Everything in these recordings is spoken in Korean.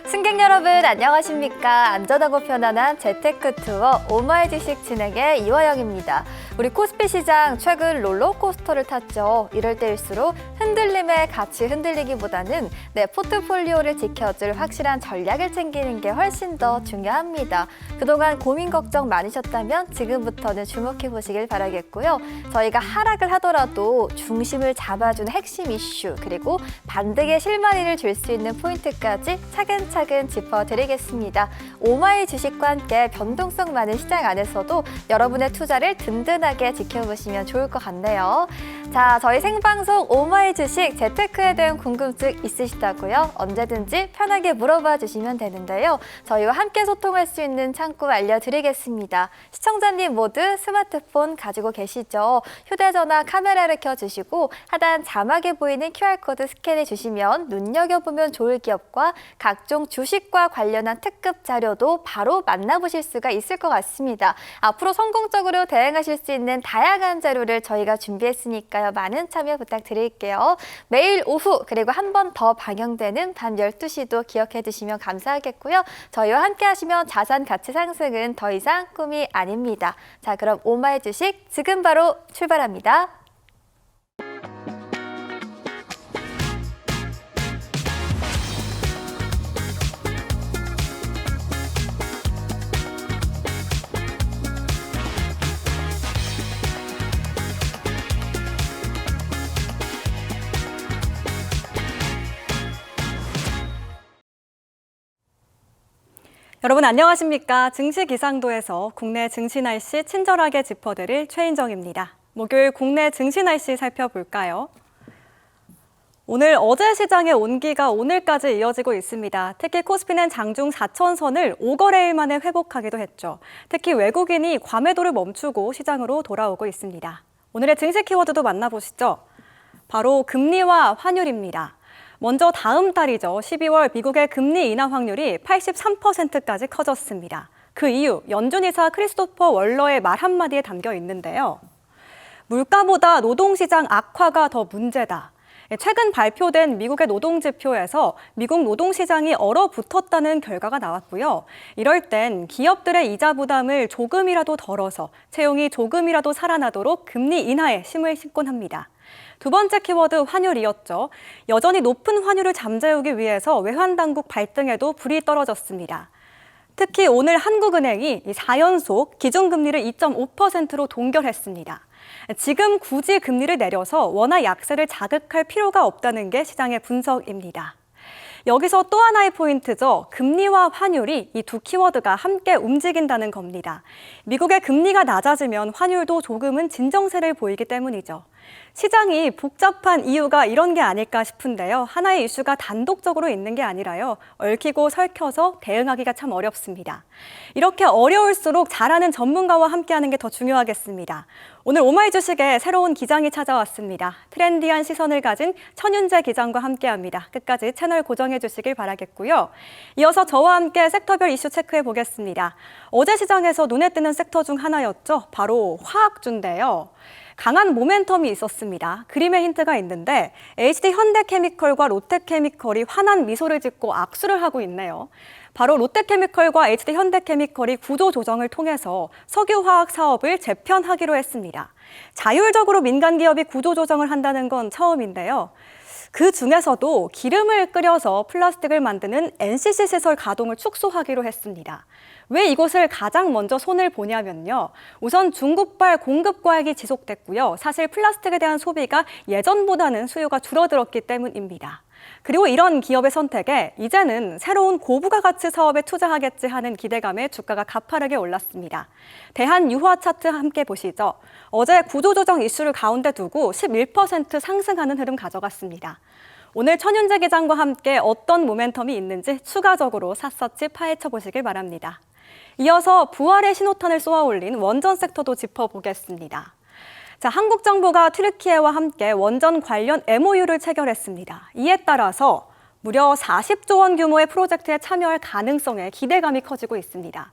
승객 여러분 안녕하십니까? 안전하고 편안한 재테크 투어 오마이 주식 진행의 이화영입니다. 우리 코스피 시장 최근 롤러코스터를 탔죠. 이럴 때일수록 흔들림에 같이 흔들리기보다는 내 포트폴리오를 지켜줄 확실한 전략을 챙기는 게 훨씬 더 중요합니다. 그동안 고민 걱정 많으셨다면 지금부터는 주목해 보시길 바라겠고요. 저희가 하락을 하더라도 중심을 잡아주는 핵심 이슈 그리고 반등의 실마리를 줄 수 있는 포인트까지 차근차근 짚어드리겠습니다. 오마이 주식과 함께 변동성 많은 시장 안에서도 여러분의 투자를 든든하게 지켜보시면 좋을 것 같네요. 자, 저희 생방송 오마이 주식 재테크에 대한 궁금증 있으시다고요? 언제든지 편하게 물어봐 주시면 되는데요. 저희와 함께 소통할 수 있는 창구 알려드리겠습니다. 시청자님 모두 스마트폰 가지고 계시죠? 휴대전화 카메라를 켜주시고 하단 자막에 보이는 QR코드 스캔해 주시면 눈여겨보면 좋을 기업과 각종 주식과 관련한 특급 자료도 바로 만나보실 수가 있을 것 같습니다. 앞으로 성공적으로 대응하실 수 있는 다양한 자료를 저희가 준비했으니까요. 많은 참여 부탁드릴게요. 매일 오후 그리고 한 번 더 방영되는 밤 12시도 기억해 두시면 감사하겠고요. 저희와 함께 하시면 자산 가치 상승은 더 이상 꿈이 아닙니다. 자, 그럼 오마이 주식 지금 바로 출발합니다. 여러분 안녕하십니까? 증시 기상도에서 국내 증시 날씨 친절하게 짚어드릴 최인정입니다. 목요일 국내 증시 날씨 살펴볼까요? 오늘 어제 시장의 온기가 오늘까지 이어지고 있습니다. 특히 코스피는 장중 4천선을 5거래일 만에 회복하기도 했죠. 특히 외국인이 과매도를 멈추고 시장으로 돌아오고 있습니다. 오늘의 증시 키워드도 만나보시죠. 바로 금리와 환율입니다. 먼저 다음 달이죠. 12월 미국의 금리 인하 확률이 83%까지 커졌습니다. 그 이유, 연준 이사 크리스토퍼 월러의 말 한마디에 담겨 있는데요. 물가보다 노동시장 악화가 더 문제다. 최근 발표된 미국의 노동지표에서 미국 노동시장이 얼어붙었다는 결과가 나왔고요. 이럴 땐 기업들의 이자 부담을 조금이라도 덜어서 채용이 조금이라도 살아나도록 금리 인하에 힘을 싣곤 합니다. 두 번째 키워드 환율이었죠. 여전히 높은 환율을 잠재우기 위해서 외환당국 발등에도 불이 떨어졌습니다. 특히 오늘 한국은행이 4연속 기준금리를 2.5%로 동결했습니다. 지금 굳이 금리를 내려서 원화 약세를 자극할 필요가 없다는 게 시장의 분석입니다. 여기서 또 하나의 포인트죠. 금리와 환율이 이 두 키워드가 함께 움직인다는 겁니다. 미국의 금리가 낮아지면 환율도 조금은 진정세를 보이기 때문이죠. 시장이 복잡한 이유가 이런 게 아닐까 싶은데요. 하나의 이슈가 단독적으로 있는 게 아니라요. 얽히고 설켜서 대응하기가 참 어렵습니다. 이렇게 어려울수록 잘하는 전문가와 함께하는 게 더 중요하겠습니다. 오늘 오마이 주식에 새로운 기장이 찾아왔습니다. 트렌디한 시선을 가진 천윤재 기장과 함께합니다. 끝까지 채널 고정해 주시길 바라겠고요. 이어서 저와 함께 섹터별 이슈 체크해 보겠습니다. 어제 시장에서 눈에 띄는 섹터 중 하나였죠. 바로 화학주인데요. 강한 모멘텀이 있었습니다. 그림에 힌트가 있는데 HD현대케미컬과 롯데케미컬이 환한 미소를 짓고 악수를 하고 있네요. 바로 롯데케미컬과 HD현대케미컬이 구조조정을 통해서 석유화학 사업을 재편하기로 했습니다. 자율적으로 민간기업이 구조조정을 한다는 건 처음인데요. 그 중에서도 기름을 끓여서 플라스틱을 만드는 NCC 시설 가동을 축소하기로 했습니다. 왜 이곳을 가장 먼저 손을 보냐면요. 우선 중국발 공급 과잉이 지속됐고요. 사실 플라스틱에 대한 소비가 예전보다는 수요가 줄어들었기 때문입니다. 그리고 이런 기업의 선택에 이제는 새로운 고부가 가치 사업에 투자하겠지 하는 기대감에 주가가 가파르게 올랐습니다. 대한유화 차트 함께 보시죠. 어제 구조조정 이슈를 가운데 두고 11% 상승하는 흐름 가져갔습니다. 오늘 천윤재 기장과 함께 어떤 모멘텀이 있는지 추가적으로 샅샅이 파헤쳐 보시길 바랍니다. 이어서 부활의 신호탄을 쏘아올린 원전 섹터도 짚어보겠습니다. 자, 한국 정부가 튀르키예와 함께 원전 관련 MOU를 체결했습니다. 이에 따라서 무려 40조 원 규모의 프로젝트에 참여할 가능성에 기대감이 커지고 있습니다.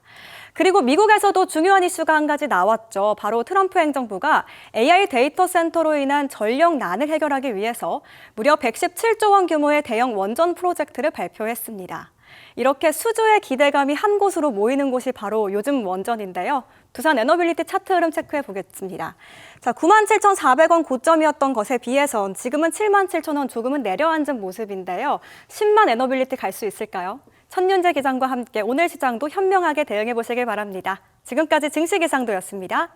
그리고 미국에서도 중요한 이슈가 한 가지 나왔죠. 바로 트럼프 행정부가 AI 데이터 센터로 인한 전력난을 해결하기 위해서 무려 117조 원 규모의 대형 원전 프로젝트를 발표했습니다. 이렇게 수주의 기대감이 한 곳으로 모이는 곳이 바로 요즘 원전인데요. 두산 에너빌리티 차트 흐름 체크해 보겠습니다. 자, 97,400원 고점이었던 것에 비해선 지금은 77,000원 조금은 내려앉은 모습인데요. 10만 에너빌리티 갈 수 있을까요? 천윤재 기장과 함께 오늘 시장도 현명하게 대응해 보시길 바랍니다. 지금까지 증시 기상도였습니다.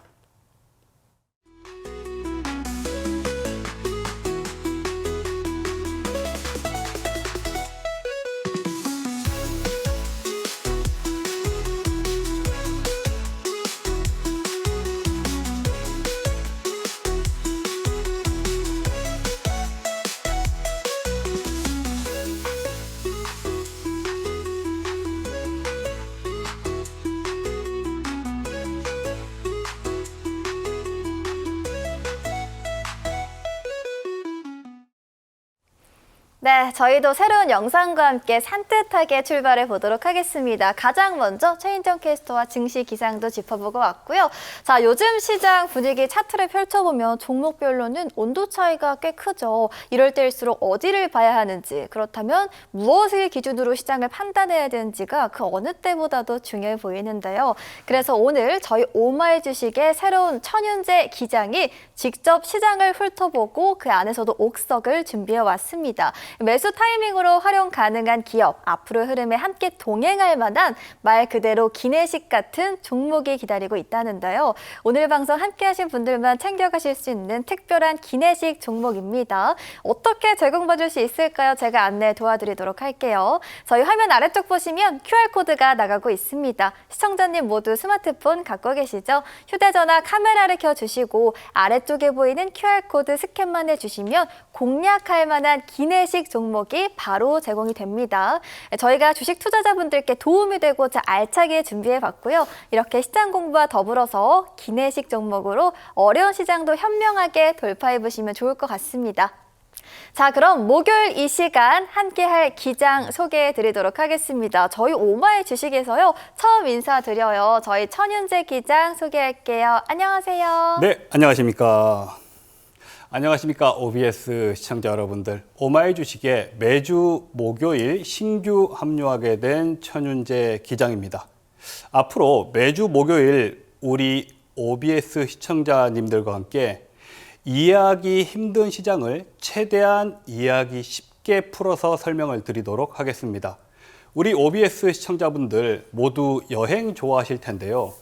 네, 저희도 새로운 영상과 함께 산뜻하게 출발해 보도록 하겠습니다. 가장 먼저 최인정 캐스터와 증시 기상도 짚어보고 왔고요. 자, 요즘 시장 분위기 차트를 펼쳐보면 종목별로는 온도 차이가 꽤 크죠. 이럴 때일수록 어디를 봐야 하는지, 그렇다면 무엇을 기준으로 시장을 판단해야 되는지가 그 어느 때보다도 중요해 보이는데요. 그래서 오늘 저희 오마이 주식의 새로운 천윤재 기장이 직접 시장을 훑어보고 그 안에서도 옥석을 준비해 왔습니다. 매수 타이밍으로 활용 가능한 기업, 앞으로 흐름에 함께 동행할 만한 말 그대로 기내식 같은 종목이 기다리고 있다는데요. 오늘 방송 함께 하신 분들만 챙겨가실 수 있는 특별한 기내식 종목입니다. 어떻게 제공받을 수 있을까요? 제가 안내 도와드리도록 할게요. 저희 화면 아래쪽 보시면 QR코드가 나가고 있습니다. 시청자님 모두 스마트폰 갖고 계시죠? 휴대전화 카메라를 켜주시고 아래쪽에 보이는 QR코드 스캔만 해주시면 공략할 만한 기내식 종목이 바로 제공이 됩니다. 저희가 주식 투자자분들께 도움이 되고자 알차게 준비해봤고요. 이렇게 시장 공부와 더불어서 기내식 종목으로 어려운 시장도 현명하게 돌파해보시면 좋을 것 같습니다. 자, 그럼 목요일 이 시간 함께할 기장 소개해드리도록 하겠습니다. 저희 오마이 주식에서요. 처음 인사드려요. 저희 천윤재 기장 소개할게요. 안녕하세요. 네, 안녕하십니까. 안녕하십니까. OBS 시청자 여러분들. 오마이 주식에 매주 목요일 신규 합류하게 된 천윤재 기장입니다. 앞으로 매주 목요일 우리 OBS 시청자님들과 함께 이해하기 힘든 시장을 최대한 이해하기 쉽게 풀어서 설명을 드리도록 하겠습니다. 우리 OBS 시청자분들 모두 여행 좋아하실 텐데요.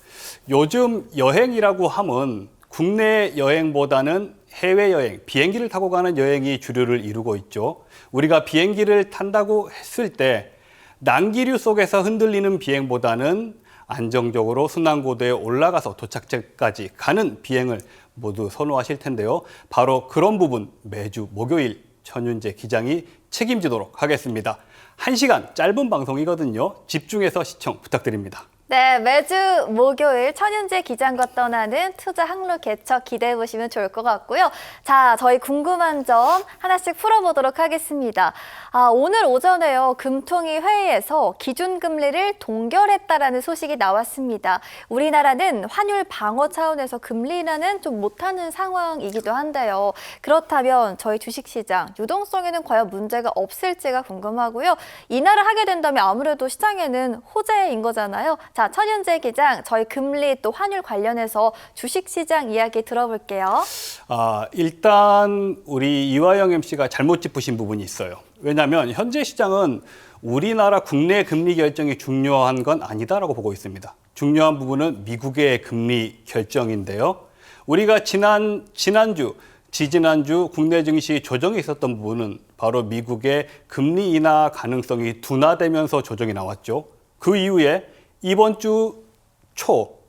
요즘 여행이라고 하면 국내 여행보다는 해외여행, 비행기를 타고 가는 여행이 주류를 이루고 있죠. 우리가 비행기를 탄다고 했을 때 난기류 속에서 흔들리는 비행보다는 안정적으로 순환고도에 올라가서 도착지까지 가는 비행을 모두 선호하실 텐데요. 바로 그런 부분 매주 목요일 천윤재 기장이 책임지도록 하겠습니다. 1시간 짧은 방송이거든요. 집중해서 시청 부탁드립니다. 네, 매주 목요일 천윤재 기장과 떠나는 투자 항로 개척 기대해보시면 좋을 것 같고요. 자, 저희 궁금한 점 하나씩 풀어보도록 하겠습니다. 오늘 오전에요. 금통위 회의에서 기준금리를 동결했다라는 소식이 나왔습니다. 우리나라는 환율 방어 차원에서 금리 인하는 좀 못하는 상황이기도 한데요. 그렇다면 저희 주식시장 유동성에는 과연 문제가 없을지가 궁금하고요. 인하를 하게 된다면 아무래도 시장에는 호재인 거잖아요. 자, 천윤재 기장, 저희 금리 또 환율 관련해서 주식시장 이야기 들어볼게요. 일단 우리 이화영 MC가 잘못 짚으신 부분이 있어요. 왜냐하면 현재 시장은 우리나라 국내 금리 결정이 중요한 건 아니다라고 보고 있습니다. 중요한 부분은 미국의 금리 결정인데요. 우리가 지난주 국내 증시 조정이 있었던 부분은 바로 미국의 금리 인하 가능성이 둔화되면서 조정이 나왔죠. 그 이후에 이번 주 초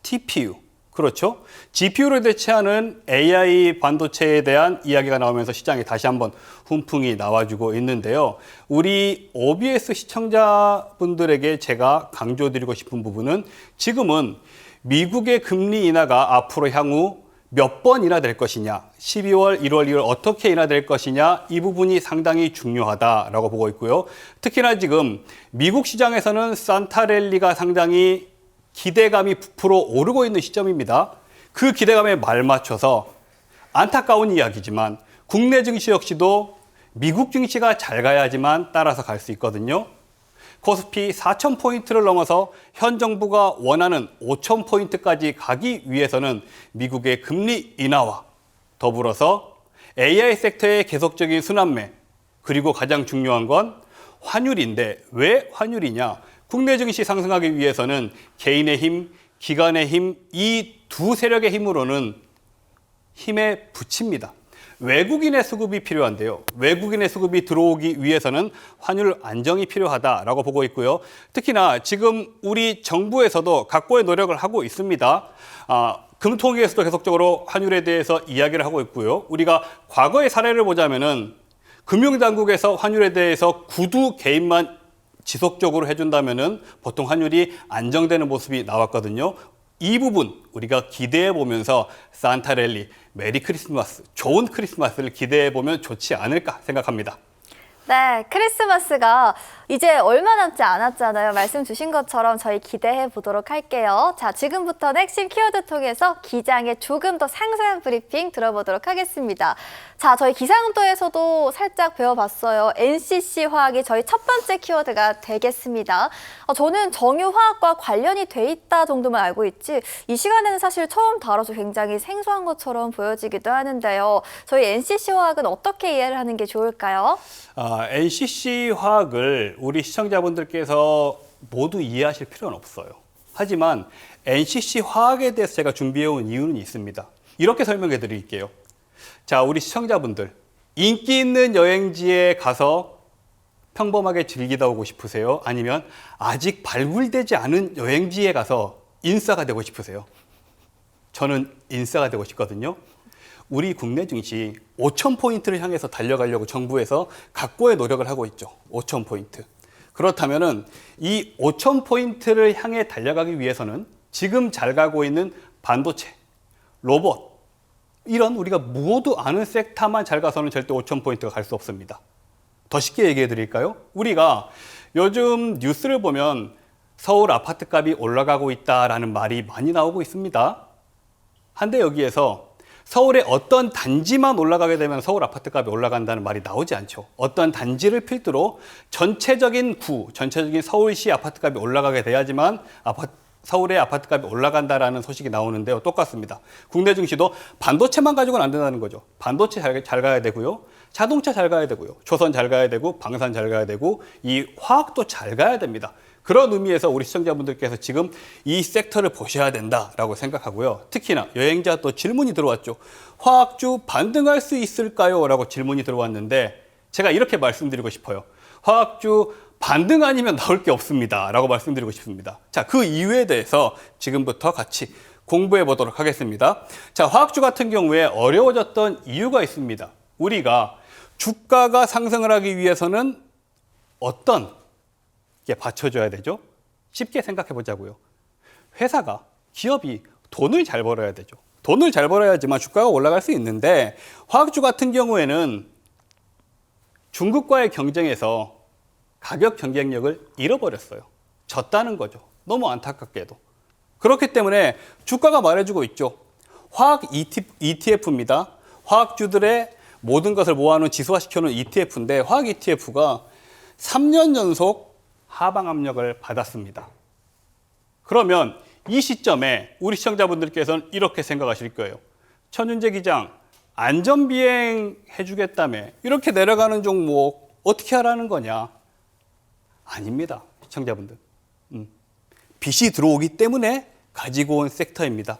TPU, 그렇죠? GPU를 대체하는 AI 반도체에 대한 이야기가 나오면서 시장에 다시 한번 훈풍이 나와주고 있는데요. 우리 OBS 시청자분들에게 제가 강조드리고 싶은 부분은 지금은 미국의 금리 인하가 앞으로 향후 몇 번 인하될 것이냐, 12월, 1월, 2월 어떻게 인하될 것이냐, 이 부분이 상당히 중요하다라고 보고 있고요. 특히나 지금 미국 시장에서는 산타랠리가 상당히 기대감이 부풀어 오르고 있는 시점입니다. 그 기대감에 말맞춰서 안타까운 이야기지만 국내 증시 역시도 미국 증시가 잘 가야지만 따라서 갈 수 있거든요. 코스피 4,000포인트를 넘어서 현 정부가 원하는 5,000포인트까지 가기 위해서는 미국의 금리 인하와 더불어서 AI 섹터의 계속적인 순환매, 그리고 가장 중요한 건 환율인데, 왜 환율이냐? 국내 증시 상승하기 위해서는 개인의 힘, 기관의 힘, 이 두 세력의 힘으로는 힘에 붙입니다. 외국인의 수급이 필요한데요. 외국인의 수급이 들어오기 위해서는 환율 안정이 필요하다라고 보고 있고요. 특히나 지금 우리 정부에서도 각고의 노력을 하고 있습니다. 금통위에서도 계속적으로 환율에 대해서 이야기를 하고 있고요. 우리가 과거의 사례를 보자면은 금융당국에서 환율에 대해서 구두 개입만 지속적으로 해준다면은 보통 환율이 안정되는 모습이 나왔거든요. 이 부분 우리가 기대해 보면서 산타랠리, 메리 크리스마스, 좋은 크리스마스를 기대해 보면 좋지 않을까 생각합니다. 네, 크리스마스가 이제 얼마 남지 않았잖아요. 말씀 주신 것처럼 저희 기대해 보도록 할게요. 자, 지금부터는 핵심 키워드 통해서 기장의 조금 더 상세한 브리핑 들어보도록 하겠습니다. 자, 저희 기상도에서도 살짝 배워봤어요. NCC 화학이 저희 첫 번째 키워드가 되겠습니다. 저는 정유화학과 관련이 돼 있다 정도만 알고 있지 이 시간에는 사실 처음 다뤄서 굉장히 생소한 것처럼 보여지기도 하는데요. 저희 NCC 화학은 어떻게 이해를 하는 게 좋을까요? NCC 화학을 우리 시청자분들께서 모두 이해하실 필요는 없어요. 하지만 NCC 화학에 대해서 제가 준비해온 이유는 있습니다. 이렇게 설명해 드릴게요. 자, 우리 시청자분들, 인기 있는 여행지에 가서 평범하게 즐기다 오고 싶으세요? 아니면 아직 발굴되지 않은 여행지에 가서 인싸가 되고 싶으세요? 저는 인싸가 되고 싶거든요. 우리 국내 증시 5,000포인트를 향해서 달려가려고 정부에서 각고의 노력을 하고 있죠. 5,000포인트. 그렇다면은 이 5,000포인트를 향해 달려가기 위해서는 지금 잘 가고 있는 반도체, 로봇, 이런 우리가 모두 아는 섹터만 잘 가서는 절대 5,000포인트가 갈 수 없습니다. 더 쉽게 얘기해 드릴까요? 우리가 요즘 뉴스를 보면 서울 아파트 값이 올라가고 있다라는 말이 많이 나오고 있습니다. 한데 여기에서 서울의 어떤 단지만 올라가게 되면 서울 아파트 값이 올라간다는 말이 나오지 않죠. 어떤 단지를 필두로 전체적인 전체적인 서울시 아파트 값이 올라가게 돼야지만 서울의 아파트 값이 올라간다라는 소식이 나오는데요. 똑같습니다. 국내 증시도 반도체만 가지고는 안 된다는 거죠. 반도체 잘 가야 되고요. 자동차 잘 가야 되고요. 조선 잘 가야 되고, 방산 잘 가야 되고, 이 화학도 잘 가야 됩니다. 그런 의미에서 우리 시청자분들께서 지금 이 섹터를 보셔야 된다라고 생각하고요. 특히나 여행자 또 질문이 들어왔죠. 화학주 반등할 수 있을까요? 라고 질문이 들어왔는데 제가 이렇게 말씀드리고 싶어요. 화학주 반등 아니면 나올 게 없습니다. 라고 말씀드리고 싶습니다. 자, 그 이유에 대해서 지금부터 같이 공부해 보도록 하겠습니다. 자, 화학주 같은 경우에 어려워졌던 이유가 있습니다. 우리가 주가가 상승을 하기 위해서는 어떤 게 받쳐줘야 되죠? 쉽게 생각해 보자고요. 회사가, 기업이 돈을 잘 벌어야 되죠. 돈을 잘 벌어야지만 주가가 올라갈 수 있는데 화학주 같은 경우에는 중국과의 경쟁에서 가격 경쟁력을 잃어버렸어요. 졌다는 거죠. 너무 안타깝게도. 그렇기 때문에 주가가 말해주고 있죠. 화학 ETF입니다. 화학주들의 모든 것을 모아놓은 지수화시켜놓은 ETF인데 화학 ETF가 3년 연속 하방 압력을 받았습니다. 그러면 이 시점에 우리 시청자분들께서는 이렇게 생각하실 거예요. 천윤재 기장, 안전비행 해주겠다며 이렇게 내려가는 종목 어떻게 하라는 거냐? 아닙니다. 시청자분들. 빚이 들어오기 때문에 가지고 온 섹터입니다.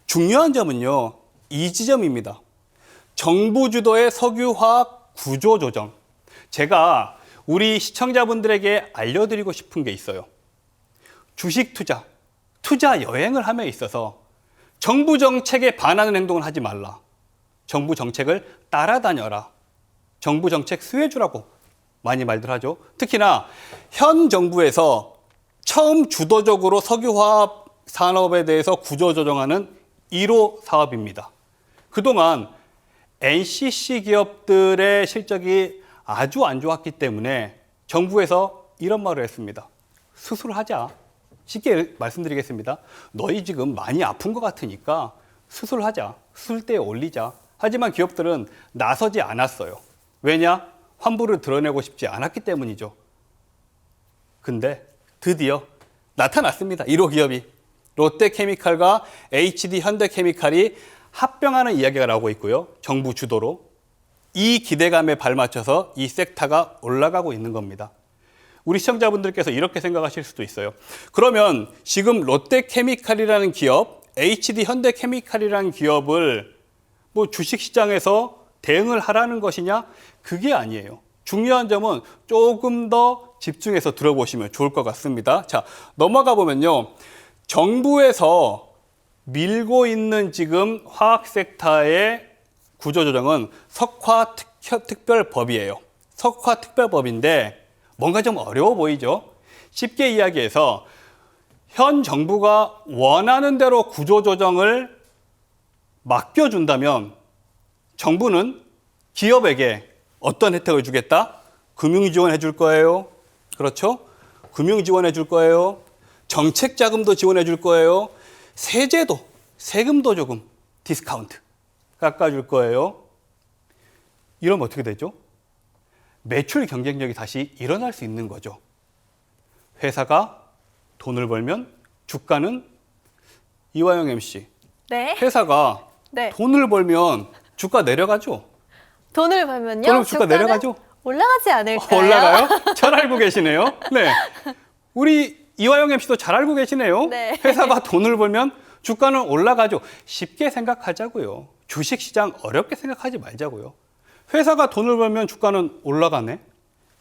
중요한 점은요, 이 지점입니다. 정부 주도의 석유화학 구조조정. 제가 우리 시청자분들에게 알려드리고 싶은 게 있어요. 주식 투자 여행을 함에 있어서 정부 정책에 반하는 행동을 하지 말라. 정부 정책을 따라다녀라. 정부 정책 수혜주라고 많이 말들 하죠. 특히나 현 정부에서 처음 주도적으로 석유화학 산업에 대해서 구조조정하는 1호 사업입니다. 그동안 NCC 기업들의 실적이 아주 안 좋았기 때문에 정부에서 이런 말을 했습니다. 수술하자. 쉽게 말씀드리겠습니다. 너희 지금 많이 아픈 것 같으니까 수술하자. 수술대에 올리자. 하지만 기업들은 나서지 않았어요. 왜냐? 환부를 드러내고 싶지 않았기 때문이죠. 근데 드디어 나타났습니다. 1호 기업이. 롯데케미칼과 HD 현대케미칼이 합병하는 이야기가 나오고 있고요. 정부 주도로. 이 기대감에 발맞춰서 이 섹터가 올라가고 있는 겁니다. 우리 시청자분들께서 이렇게 생각하실 수도 있어요. 그러면 지금 롯데케미칼이라는 기업, HD 현대케미칼이라는 기업을 뭐 주식시장에서 대응을 하라는 것이냐? 그게 아니에요. 중요한 점은 조금 더 집중해서 들어보시면 좋을 것 같습니다. 자, 넘어가 보면요. 정부에서 밀고 있는 지금 화학 섹터의 구조조정은 석화특별법이에요. 석화특별법인데 뭔가 좀 어려워 보이죠? 쉽게 이야기해서 현 정부가 원하는 대로 구조조정을 맡겨준다면 정부는 기업에게 어떤 혜택을 주겠다? 금융지원해 줄 거예요. 그렇죠? 금융지원해 줄 거예요. 정책자금도 지원해 줄 거예요. 세제도, 세금도 조금 디스카운트 깎아줄 거예요. 이러면 어떻게 되죠? 매출 경쟁력이 다시 일어날 수 있는 거죠. 회사가 돈을 벌면 주가는 이화영 MC. 네. 회사가 네. 돈을 벌면 주가 내려가죠. 돈을 벌면요. 돈을 주가 주가는 내려가죠. 올라가지 않을까요? 올라가요? 잘 알고 계시네요. 네. 우리 이화영 MC도 잘 알고 계시네요. 네. 회사가 돈을 벌면 주가는 올라가죠. 쉽게 생각하자고요. 주식시장 어렵게 생각하지 말자고요. 회사가 돈을 벌면 주가는 올라가네.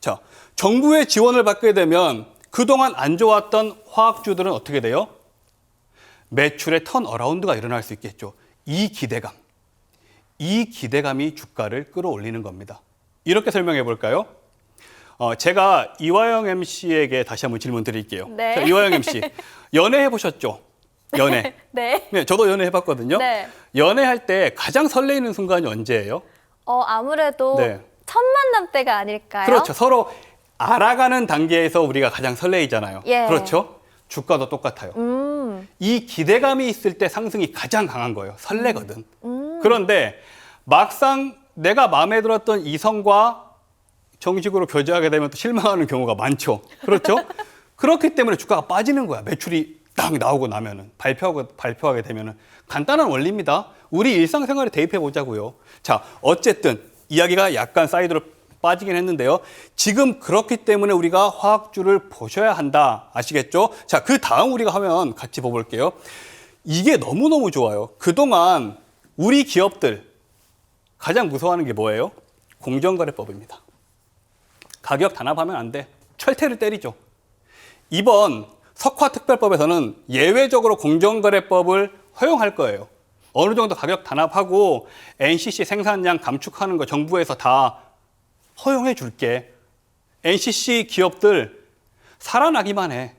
자, 정부의 지원을 받게 되면 그동안 안 좋았던 화학주들은 어떻게 돼요? 매출의 턴어라운드가 일어날 수 있겠죠. 이 기대감이 주가를 끌어올리는 겁니다. 이렇게 설명해 볼까요? 제가 이화영 MC에게 다시 한번 질문 드릴게요. 네. 자, 이화영 MC, 연애해 보셨죠? 연애. 네. 네, 저도 연애해 봤거든요. 네. 연애할 때 가장 설레이는 순간이 언제예요? 아무래도 네. 첫 만남 때가 아닐까요? 그렇죠. 서로 알아가는 단계에서 우리가 가장 설레이잖아요. 예. 그렇죠? 주가도 똑같아요. 이 기대감이 있을 때 상승이 가장 강한 거예요. 설레거든. 그런데 막상 내가 마음에 들었던 이성과 정식으로 교제하게 되면 또 실망하는 경우가 많죠. 그렇죠? 그렇기 때문에 주가가 빠지는 거야. 매출이 딱 나오고 나면은 발표하게 되면은 간단한 원리입니다. 우리 일상생활에 대입해 보자고요. 자, 어쨌든 이야기가 약간 사이드로 빠지긴 했는데요. 지금 그렇기 때문에 우리가 화학주를 보셔야 한다. 아시겠죠? 자, 그 다음 우리가 하면 같이 봐볼게요. 이게 너무너무 좋아요. 그동안 우리 기업들 가장 무서워하는 게 뭐예요? 공정거래법입니다. 가격 단합하면 안 돼. 철퇴를 때리죠. 이번 석화특별법에서는 예외적으로 공정거래법을 허용할 거예요. 어느 정도 가격 단합하고 NCC 생산량 감축하는 거 정부에서 다 허용해 줄게. NCC 기업들 살아나기만 해.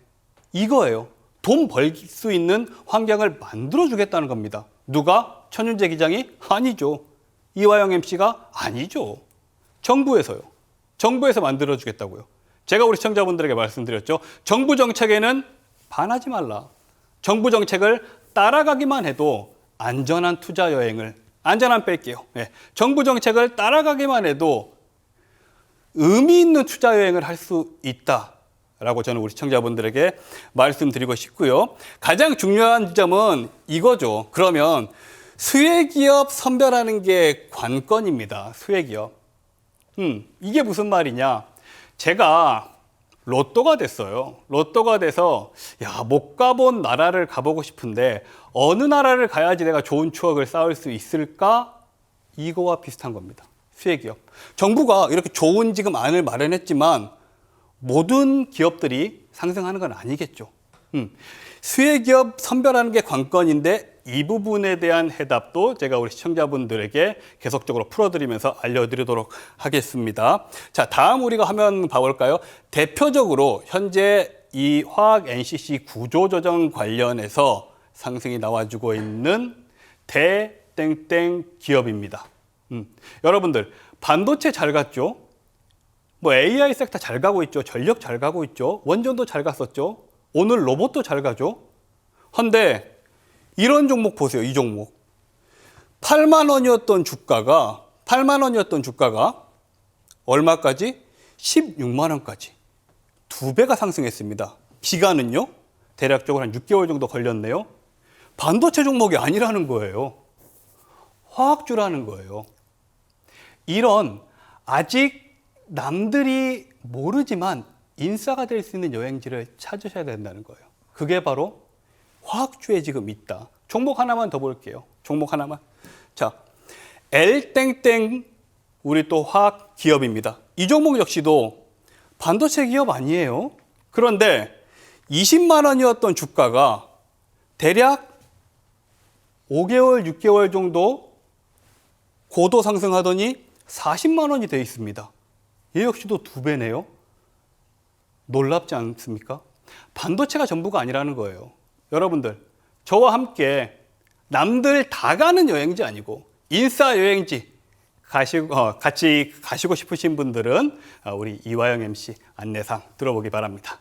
이거예요. 돈 벌 수 있는 환경을 만들어 주겠다는 겁니다. 누가? 천윤재 기장이? 아니죠. 이화영 MC가? 아니죠. 정부에서요. 정부에서 만들어 주겠다고요. 제가 우리 시청자분들에게 말씀드렸죠. 정부 정책에는 반하지 말라. 정부 정책을 따라가기만 해도 안전한 투자 여행을, 안전한 뺄게요. 네. 정부 정책을 따라가기만 해도 의미 있는 투자 여행을 할 수 있다라고 저는 우리 시청자분들에게 말씀드리고 싶고요. 가장 중요한 점은 이거죠. 그러면 수혜기업 선별하는 게 관건입니다. 수혜기업. 이게 무슨 말이냐. 제가 로또가 됐어요. 로또가 돼서 못 가본 나라를 가보고 싶은데 어느 나라를 가야지 내가 좋은 추억을 쌓을 수 있을까? 이거와 비슷한 겁니다. 수혜기업. 정부가 이렇게 좋은 지금 안을 마련했지만 모든 기업들이 상승하는 건 아니겠죠. 수혜기업 선별하는 게 관건인데 이 부분에 대한 해답도 제가 우리 시청자분들에게 계속적으로 풀어드리면서 알려드리도록 하겠습니다. 자, 다음 우리가 화면 봐볼까요? 대표적으로 현재 이 화학 NCC 구조조정 관련해서 상승이 나와주고 있는 대땡땡 기업입니다. 여러분들 반도체 잘 갔죠? 뭐 AI 섹터 잘 가고 있죠. 전력 잘 가고 있죠. 원전도 잘 갔었죠. 오늘 로봇도 잘 가죠. 헌데 이런 종목 보세요. 이 종목 8만 원이었던 주가가 얼마까지? 16만 원까지 2배가 상승했습니다. 기간은요? 대략적으로 한 6개월 정도 걸렸네요. 반도체 종목이 아니라는 거예요. 화학주라는 거예요. 이런 아직 남들이 모르지만 인싸가 될 수 있는 여행지를 찾으셔야 된다는 거예요. 그게 바로 화학주에 지금 있다. 종목 하나만 더 볼게요. 종목 하나만. 자, L땡땡 우리 또 화학 기업입니다. 이 종목 역시도 반도체 기업 아니에요. 그런데 20만 원이었던 주가가 대략 5개월, 6개월 정도 고도 상승하더니 40만 원이 돼 있습니다. 얘 역시도 2배네요. 놀랍지 않습니까? 반도체가 전부가 아니라는 거예요. 여러분들, 저와 함께 남들 다 가는 여행지 아니고 인싸 여행지 같이 가시고 싶으신 분들은 우리 이화영 MC 안내상 들어보기 바랍니다.